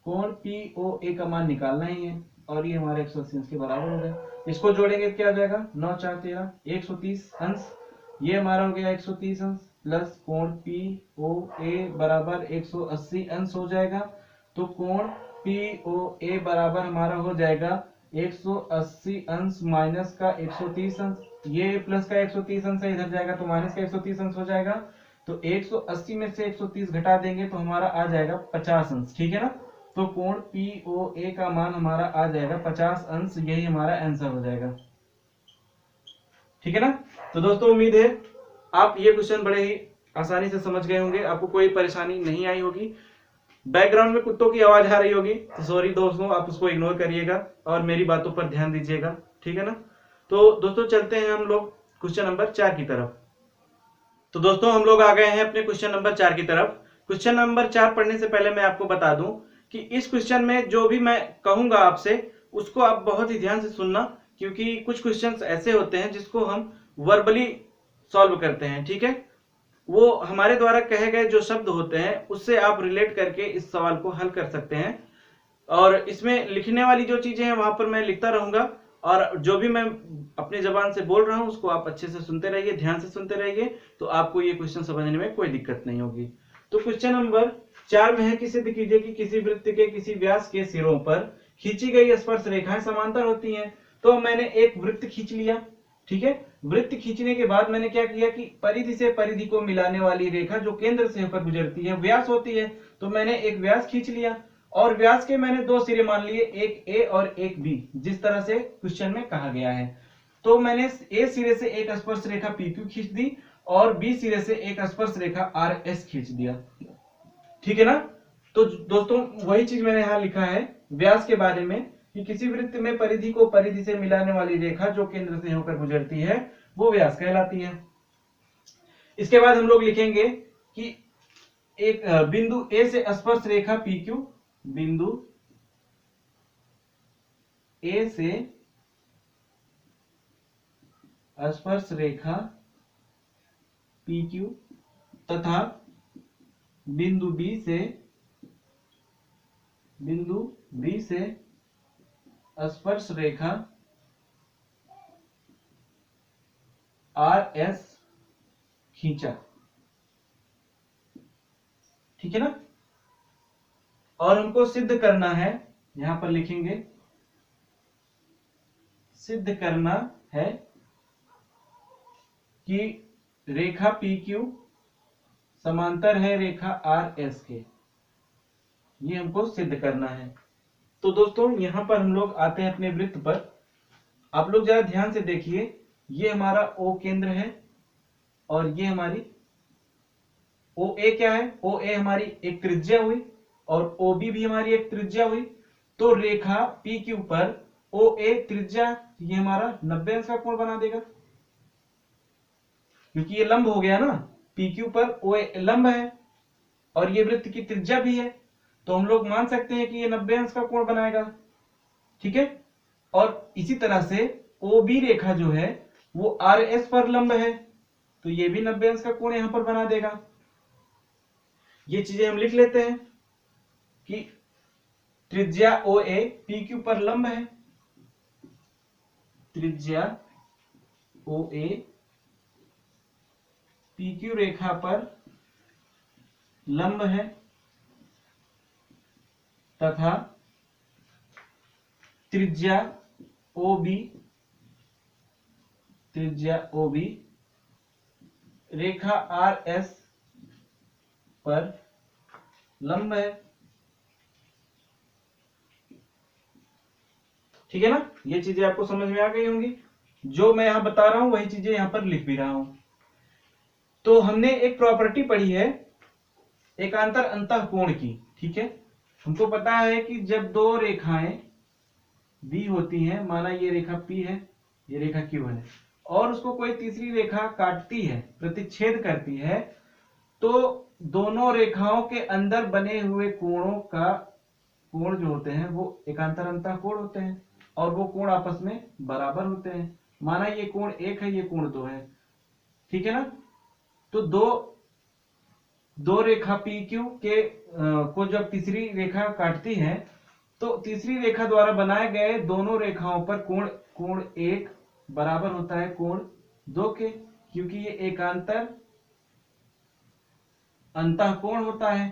कोण पी ओ ए का मान निकालना ही है और ये हमारे 180 अंश के बराबर हो गया। इसको जोड़ेंगे क्या आ जाएगा, 9 4 13 130 अंश, ये हमारा हो गया 130 अंश, प्लस कोण पी ओ ए बराबर 180 अंश हो जाएगा। तो कोण पी ओ ए बराबर हमारा हो जाएगा 180 अंश माइनस का 130 अंश, ये प्लस का 130 अंश है, इधर जाएगा तो माइनस का 130 अंश हो जाएगा। तो 180 में से 130 घटा देंगे तो हमारा आ जाएगा 50 अंश, ठीक है ना। तो कोण पी ओ ए का मान हमारा आ जाएगा 50 अंश, यही हमारा आंसर हो जाएगा, ठीक है ना। तो दोस्तों उम्मीद है आप ये क्वेश्चन बड़े ही आसानी से समझ गए होंगे, आपको कोई परेशानी नहीं आई होगी। बैकग्राउंड में कुत्तों की आवाज आ रही होगी तो सॉरी दोस्तों, आप उसको इग्नोर करिएगा और मेरी बातों पर ध्यान दीजिएगा, ठीक है ना। तो दोस्तों चलते हैं हम लोग क्वेश्चन नंबर 4 की तरफ। तो दोस्तों हम लोग आ गए हैं अपने क्वेश्चन नंबर 4 की तरफ। क्वेश्चन नंबर 4 पढ़ने से पहले मैं आपको बता दूं कि इस क्वेश्चन में जो भी मैं कहूंगा आपसे उसको आप बहुत ही ध्यान से सुनना, क्योंकि कुछ क्वेश्चंस ऐसे होते हैं जिसको हम वर्बली सॉल्व करते हैं, ठीक है। वो हमारे द्वारा कहे गए जो शब्द होते हैं उससे आप रिलेट करके इस सवाल को हल कर सकते हैं, और इसमें लिखने वाली जो चीजें हैं वहां पर मैं लिखता रहूंगा, और जो भी मैं अपनी जबान से बोल रहा हूं उसको आप अच्छे से सुनते रहिए, ध्यान से सुनते रहिए, तो आपको ये क्वेश्चन समझने में कोई दिक्कत नहीं होगी। तो क्वेश्चन नंबर 4 में है कि सिद्ध कीजिए कि किसी वृत्त के किसी व्यास के सिरों पर खींची गई स्पर्श रेखाएं समांतर होती हैं। तो मैंने एक वृत्त खींच लिया, ठीक है। वृत्त खींचने के बाद मैंने क्या किया कि परिधि से परिधि को मिलाने वाली रेखा जो केंद्र से होकर गुजरती है व्यास होती है, तो मैंने एक व्यास खींच लिया और व्यास के मैंने 2 सिरे मान लिए, एक ए और एक बी, जिस तरह से क्वेश्चन में कहा गया है। तो मैंने ए सिरे से एक स्पर्श रेखा पी क्यू खींच दी और बी सिरे से एक स्पर्श रेखा आर एस खींच दिया, ठीक है ना। तो दोस्तों वही चीज मैंने यहां लिखा है व्यास के बारे में कि किसी वृत्त में परिधि को परिधि से मिलाने वाली रेखा जो केंद्र से होकर गुजरती है वो व्यास कहलाती है। इसके बाद हम लोग लिखेंगे कि एक बिंदु ए से स्पर्श रेखा पी क्यू, बिंदु ए से स्पर्श रेखा पी क्यू तथा बिंदु बी से स्पर्श रेखा आर एस खींचा, ठीक है ना। और हमको सिद्ध करना है, यहां पर लिखेंगे सिद्ध करना है कि रेखा पी क्यू समांतर है रेखा आर एस के, ये हमको सिद्ध करना है। तो दोस्तों यहां पर हम लोग आते हैं अपने वृत्त पर। आप लोग जरा ध्यान से देखिए, ये हमारा ओ केंद्र है और ये हमारी ओ ए क्या है, ओ ए हमारी एक त्रिज्या हुई और ओ बी भी हमारी एक त्रिज्या हुई। तो रेखा पी क्यू पर ओ ए त्रिज्या, ये हमारा 90 अंश का कोण बना देगा, क्योंकि ये लंब हो गया ना, पी क्यू पर ओ ए लंब है और ये वृत्त की त्रिज्या भी है, तो हम लोग मान सकते हैं कि ये 90 अंश का कोण बनाएगा, ठीक है। और इसी तरह से ओ बी रेखा जो है वो आर एस पर लंब है, तो ये भी 90 अंश का कोण यहां पर बना देगा। ये चीजें हम लिख लेते हैं कि त्रिज्या ओ ए पी क्यू पर लंब है, त्रिज्या ओ ए पी क्यू रेखा पर लंब है तथा त्रिज्या ओ बी रेखा आर एस पर लंब है, ठीक है ना। ये चीजें आपको समझ में आ गई होंगी, जो मैं यहां बता रहा हूं वही चीजें यहां पर लिख भी रहा हूं। तो हमने एक प्रॉपर्टी पढ़ी है एकांतर अंतःकोण की, ठीक है। हमको पता है कि जब 2 रेखाएं बी होती हैं, माना ये रेखा पी है, ये रेखा क्यू है, और उसको कोई तीसरी रेखा काटती है, प्रतिच्छेद करती है, तो दोनों रेखाओं के अंदर बने हुए कोणों का कोण जो होते हैं वो एकांतर अंतःकोण होते हैं, और वो कोण आपस में बराबर होते हैं। माना ये कोण 1 है, ये कोण 2 है, ठीक है ना। तो दो रेखा पी क्यू के को जब तीसरी रेखा काटती है तो तीसरी रेखा द्वारा बनाए गए दोनों रेखाओं पर कोण कोण 1 बराबर होता है कोण 2 के, क्योंकि ये एकांतर अंतःकोण होता है।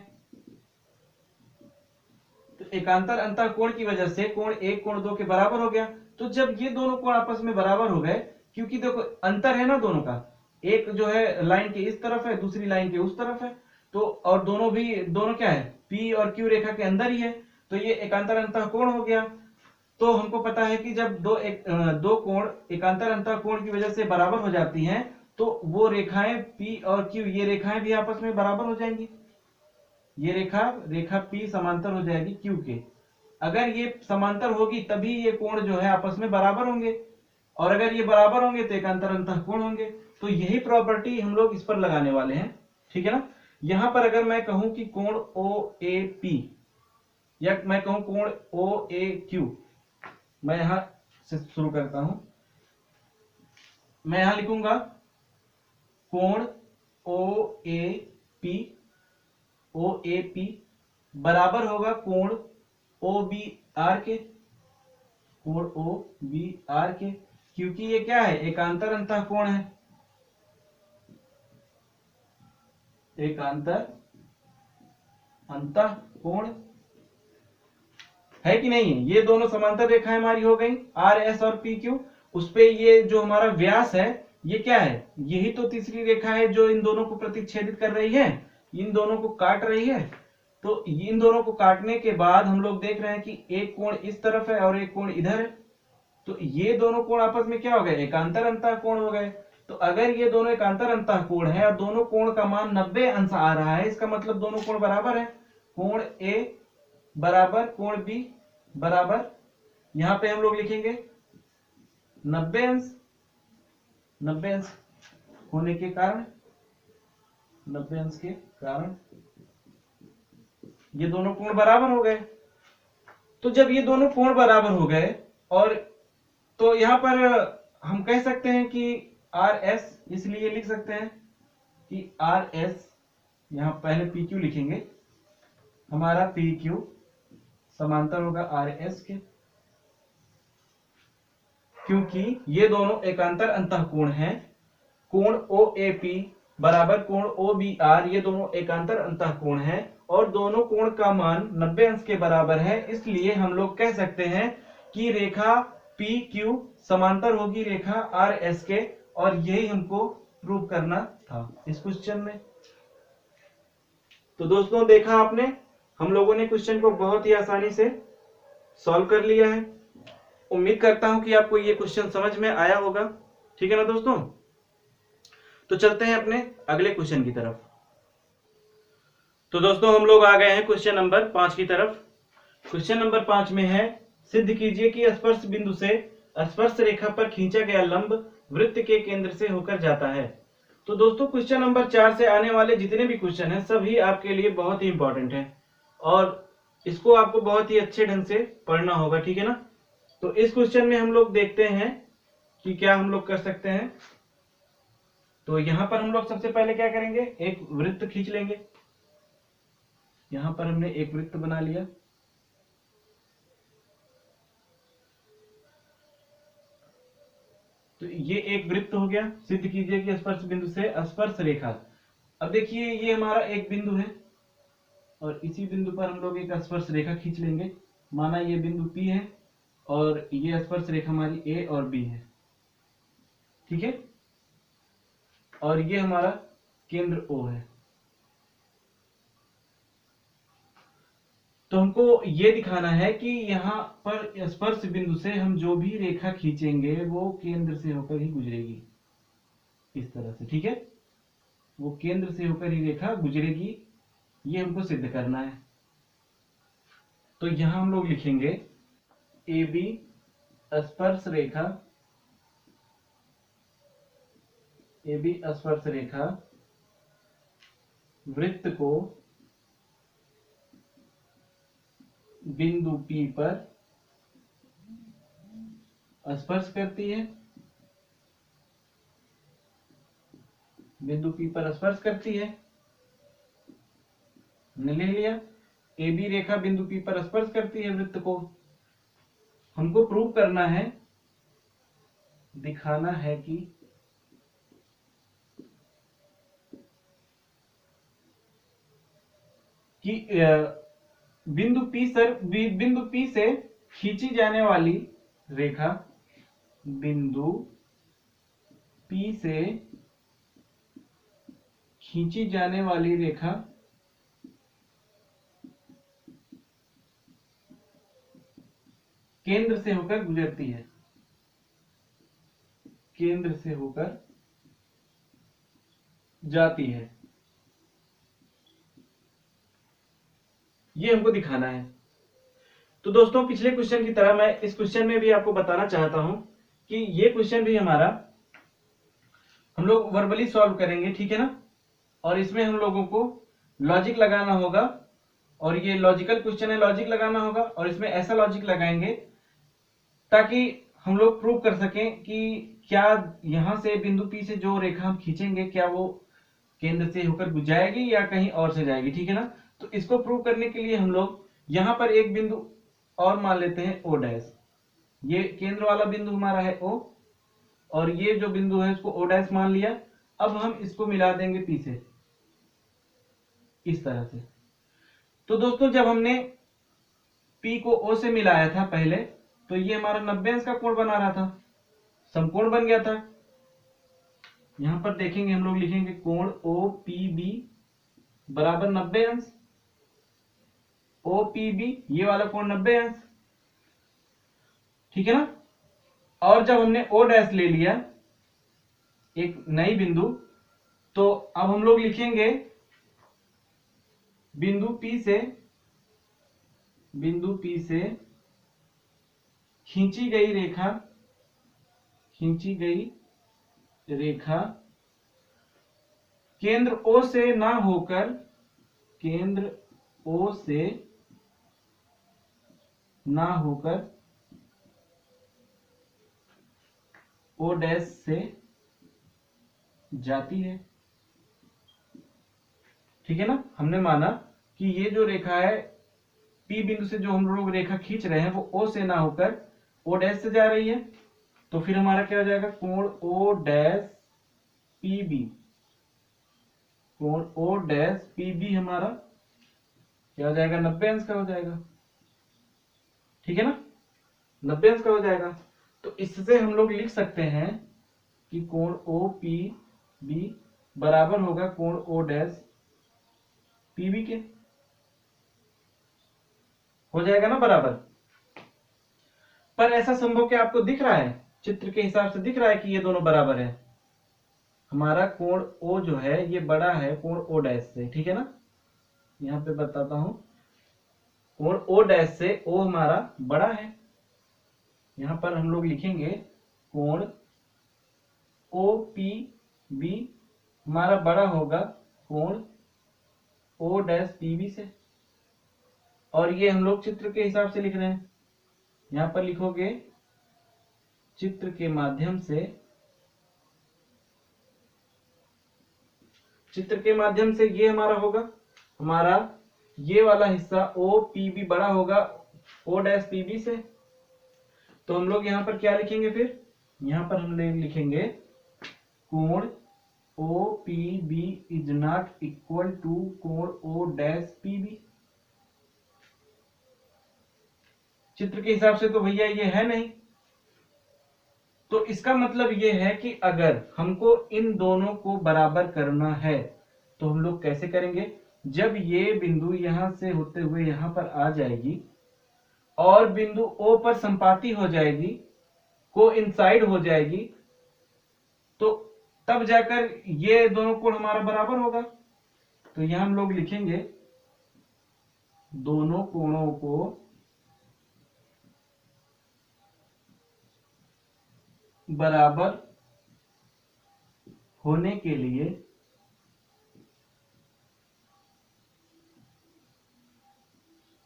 तो एकांतर अंतःकोण की वजह से कोण 1 कोण 2 के बराबर हो गया। तो जब ये दोनों कोण आपस में बराबर हो गए, क्योंकि देखो अंतर है ना दोनों का, एक जो है लाइन के इस तरफ है, दूसरी लाइन के उस तरफ है, तो और दोनों क्या है, पी और क्यू रेखा के अंदर ही है, तो ये एकांतर अंतःकोण हो गया। तो हमको पता है कि जब दो कोण एकांतर अंतःकोण की वजह से बराबर हो जाती हैं तो वो रेखाएं पी और क्यू, ये रेखाएं भी आपस में बराबर हो जाएंगी। ये रेखा पी समांतर हो जाएगी क्यू के। अगर ये समांतर होगी तभी ये कोण जो है आपस में बराबर होंगे, और अगर ये बराबर होंगे तो एकांतर अंतःकोण होंगे। तो यही प्रॉपर्टी हम लोग इस पर लगाने वाले हैं, ठीक है ना। यहां पर अगर मैं कहूं कि कोण ओ ए पी, या मैं कहूं कोण ओ ए क्यू, मैं यहां से शुरू करता हूं। मैं यहां लिखूंगा कोण ओ ए पी बराबर होगा कोण ओ बी आर के, कोण ओ बी आर के, क्योंकि ये क्या है, एकांतर अंतःकोण है, एकांतर अंतःकोण है कि नहीं है। ये दोनों समांतर रेखाएं हमारी हो गई आर एस और पी क्यू। उस पे ये जो हमारा व्यास है ये क्या है, यही तो तीसरी रेखा है जो इन दोनों को प्रतिच्छेदित कर रही है, इन दोनों को काट रही है। तो इन दोनों को काटने के बाद हम लोग देख रहे हैं कि एक कोण इस तरफ है और एक कोण इधर है, तो ये दोनों कोण आपस में क्या हो गए, एकांतर अंतःकोण हो गए। तो अगर ये दोनों एकांतर अंतःकोण है और दोनों कोण का मान 90 अंश आ रहा है, इसका मतलब दोनों कोण बराबर है। कोण ए बराबर कोण बी बराबर, यहां पे हम लोग लिखेंगे 90 अंश, 90 अंश होने के कारण, 90 अंश के कारण ये दोनों कोण बराबर हो गए। तो जब ये दोनों कोण बराबर हो गए, और तो यहां पर हम कह सकते हैं कि आर एस, इसलिए लिख सकते हैं कि आर एस, यहां पहले पी क्यू लिखेंगे, हमारा पी क्यू समांतर होगा आर एस के, क्योंकि ये दोनों एकांतर अंतःकोण हैं। कोण ओ ए पी बराबर कोण ओ बी आर, ये दोनों एकांतर अंतःकोण हैं और दोनों कोण का मान 90 अंश के बराबर है। इसलिए हम लोग कह सकते हैं कि रेखा पी क्यू समांतर होगी रेखा आर एस के, और यही हमको प्रूव करना था इस क्वेश्चन में। तो दोस्तों देखा आपने, हम लोगों ने क्वेश्चन को बहुत ही आसानी से सॉल्व कर लिया है। उम्मीद करता हूं कि आपको ये क्वेश्चन समझ में आया होगा, ठीक है ना दोस्तों। तो चलते हैं अपने अगले क्वेश्चन की तरफ। तो दोस्तों हम लोग आ गए हैं क्वेश्चन नंबर 5 की तरफ। क्वेश्चन नंबर 5 में है, सिद्ध कीजिए कि स्पर्श बिंदु से स्पर्श रेखा पर खींचा गया लंब वृत्त के केंद्र से होकर जाता है। तो दोस्तों क्वेश्चन नंबर 4 से आने वाले जितने भी क्वेश्चन हैं सभी आपके लिए बहुत ही इंपॉर्टेंट है, और इसको आपको बहुत ही अच्छे ढंग से पढ़ना होगा, ठीक है ना। तो इस क्वेश्चन में हम लोग देखते हैं कि क्या हम लोग कर सकते हैं। तो यहां पर हम लोग सबसे पहले क्या करेंगे, एक वृत्त खींच लेंगे। यहां पर हमने एक वृत्त बना लिया। तो ये एक वृत्त हो गया। सिद्ध कीजिए कि स्पर्श बिंदु से स्पर्श रेखा, अब देखिए ये हमारा एक बिंदु है और इसी बिंदु पर हम लोग एक स्पर्श रेखा खींच लेंगे। माना ये बिंदु P है और ये स्पर्श रेखा हमारी A और B है, ठीक है, और ये हमारा केंद्र O है। तो हमको ये दिखाना है कि यहाँ पर स्पर्श बिंदु से हम जो भी रेखा खींचेंगे वो केंद्र से होकर ही गुजरेगी, इस तरह से, ठीक है, वो केंद्र से होकर ही रेखा गुजरेगी, ये हमको सिद्ध करना है। तो यहां हम लोग लिखेंगे ए बी स्पर्श रेखा, ए बी स्पर्श रेखा वृत्त को बिंदु P पर स्पर्श करती है, बिंदु P पर स्पर्श करती है, हमने ले लिया। AB रेखा बिंदु P पर स्पर्श करती है वृत्त को। हमको प्रूव करना है, दिखाना है कि बिंदु P से खींची जाने वाली रेखा, बिंदु P से खींची जाने वाली रेखा केंद्र से होकर गुजरती है, केंद्र से होकर जाती है, ये हमको दिखाना है। तो दोस्तों पिछले क्वेश्चन की तरह मैं इस क्वेश्चन में भी आपको बताना चाहता हूं कि ये क्वेश्चन भी हमारा हम लोग वर्बली सॉल्व करेंगे, ठीक है ना। और इसमें हम लोगों को लॉजिक लगाना होगा, और ये लॉजिकल क्वेश्चन है, लॉजिक लगाना होगा, और इसमें ऐसा लॉजिक लगाएंगे ताकि हम लोग प्रूव कर सकें कि क्या यहां से बिंदु P से जो रेखा हम खींचेंगे क्या वो केंद्र से होकर जाएगी या कहीं और से जाएगी, ठीक है ना। तो इसको प्रूव करने के लिए हम लोग यहां पर एक बिंदु और मान लेते हैं O डैश। ये केंद्र वाला बिंदु हमारा है O, और ये जो बिंदु है इसको O डैश मान लिया। अब हम इसको मिला देंगे P से इस तरह से। तो दोस्तों जब हमने P को O से मिलाया था पहले, तो ये हमारा 90 अंश का कोण बना रहा था, समकोण बन गया था। यहां पर देखेंगे हम लोग लिखेंगे कोण OPB बराबर 90 अंश। OPB ये वाला कोण 90 अंश, ठीक है ना। और जब हमने O डैश ले लिया एक नई बिंदु, तो अब हम लोग लिखेंगे बिंदु P से खींची गई रेखा केंद्र O से ना होकर, केंद्र O से ना होकर O डैश से जाती है, ठीक है ना। हमने माना कि ये जो रेखा है P बिंदु से जो हम लोग रेखा खींच रहे हैं वो O से ना होकर O डैश से जा रही है। तो फिर हमारा क्या हो जाएगा, कोण O डैश PB, कोण O डैश PB हमारा क्या हो जाएगा, 90 अंश का हो जाएगा, ठीक है ना, 90 अंश का हो जाएगा। तो इससे हम लोग लिख सकते हैं कि कोण OPB बराबर होगा कोण O डैश PB के, हो जाएगा ना बराबर। पर ऐसा संभव क्या आपको दिख रहा है, चित्र के हिसाब से दिख रहा है कि ये दोनों बराबर है। हमारा कोण O जो है ये बड़ा है कोण O डैश से, ठीक है ना। यहां पे बताता हूं, कोण O डैश से O हमारा बड़ा है। यहां पर हम लोग लिखेंगे कोण OPB हमारा बड़ा होगा कोण O डैश PB से। और ये हम लोग चित्र के हिसाब से लिख रहे हैं, यहां पर लिखोगे चित्र के माध्यम से, चित्र के माध्यम से ये हमारा होगा, हमारा ये वाला हिस्सा OPB बड़ा होगा O डैश PB से। तो हम लोग यहां पर क्या लिखेंगे, फिर यहां पर हम लिखेंगे कोण OPB is not equal to कोण O डैश PB। चित्र के हिसाब से तो भैया ये है नहीं, तो इसका मतलब ये है कि अगर हमको इन दोनों को बराबर करना है तो हम लोग कैसे करेंगे, जब ये बिंदु यहां से होते हुए यहां पर आ जाएगी और बिंदु O पर संपाती हो जाएगी, कोइंसाइड हो जाएगी, तो तब जाकर ये दोनों कोण हमारा बराबर होगा। तो यहां हम लोग लिखेंगे दोनों कोणों को बराबर होने के लिए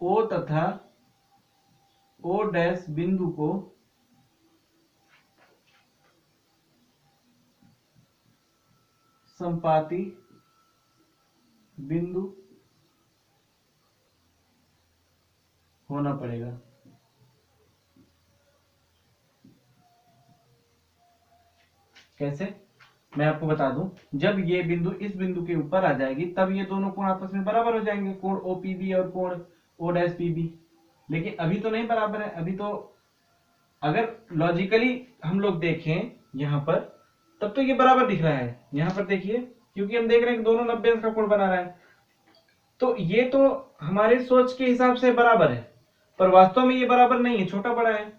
O तथा O डैश बिंदु को संपाती बिंदु होना पड़ेगा। कैसे, मैं आपको बता दूं, जब ये बिंदु इस बिंदु के ऊपर आ जाएगी तब ये दोनों कोण आपस में बराबर हो जाएंगे, कोण OPB और कोण O'PB। लेकिन अभी तो नहीं बराबर है। अभी तो अगर लॉजिकली हम लोग देखें यहां पर, तब तो ये बराबर दिख रहा है। यहां पर देखिए, क्योंकि हम देख रहे हैं कि दोनों 90 अंश का कोण बना रहा है, तो ये तो हमारे सोच के हिसाब से बराबर है, पर वास्तव में ये बराबर नहीं है, छोटा बड़ा है,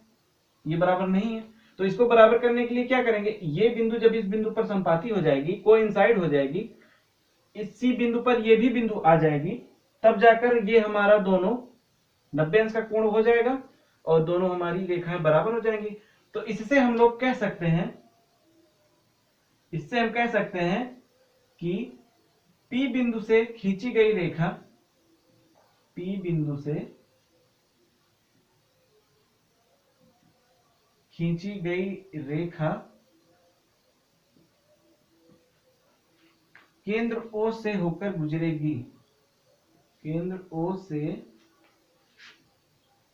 ये बराबर नहीं है। तो इसको बराबर करने के लिए क्या करेंगे, ये बिंदु जब इस बिंदु पर संपाती हो जाएगी, कोइंसाइड हो जाएगी, इसी बिंदु पर ये भी बिंदु आ जाएगी, तब जाकर ये हमारा दोनों 90 अंश का कोण हो जाएगा और दोनों हमारी रेखाएं बराबर हो जाएंगी। तो इससे हम लोग कह सकते हैं, इससे हम कह सकते हैं कि P बिंदु से खींची गई रेखा, P बिंदु से खींची गई रेखा केंद्र O से होकर गुजरेगी, केंद्र O से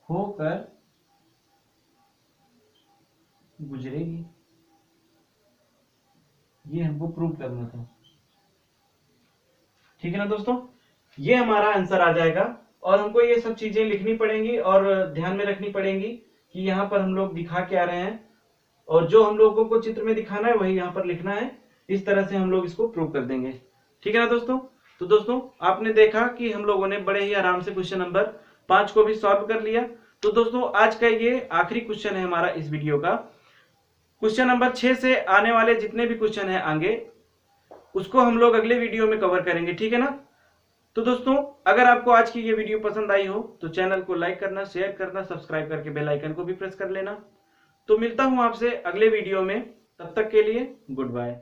होकर गुजरेगी। ये हमको प्रूव करना था। ठीक है ना दोस्तों, ये हमारा आंसर आ जाएगा। और हमको ये सब चीजें लिखनी पड़ेंगी और ध्यान में रखनी पड़ेंगी कि यहाँ पर हम लोग दिखा क्या रहे हैं, और जो हम लोगों को चित्र में दिखाना है वही यहाँ पर लिखना है। इस तरह से हम लोग इसको प्रूव कर देंगे। ठीक है ना दोस्तों। तो दोस्तों, आपने देखा कि हम लोगों ने बड़े ही आराम से क्वेश्चन नंबर 5 को भी सॉल्व कर लिया। तो दोस्तों, आज का ये आखिरी क्वेश्चन है हमारा इस वीडियो का। क्वेश्चन नंबर 6 से आने वाले जितने भी क्वेश्चन है आगे, उसको हम लोग अगले वीडियो में कवर करेंगे। ठीक है ना। तो दोस्तों, अगर आपको आज की ये वीडियो पसंद आई हो तो चैनल को लाइक करना, शेयर करना, सब्सक्राइब करके बेल आइकन को भी प्रेस कर लेना। तो मिलता हूं आपसे अगले वीडियो में, तब तक के लिए गुड बाय।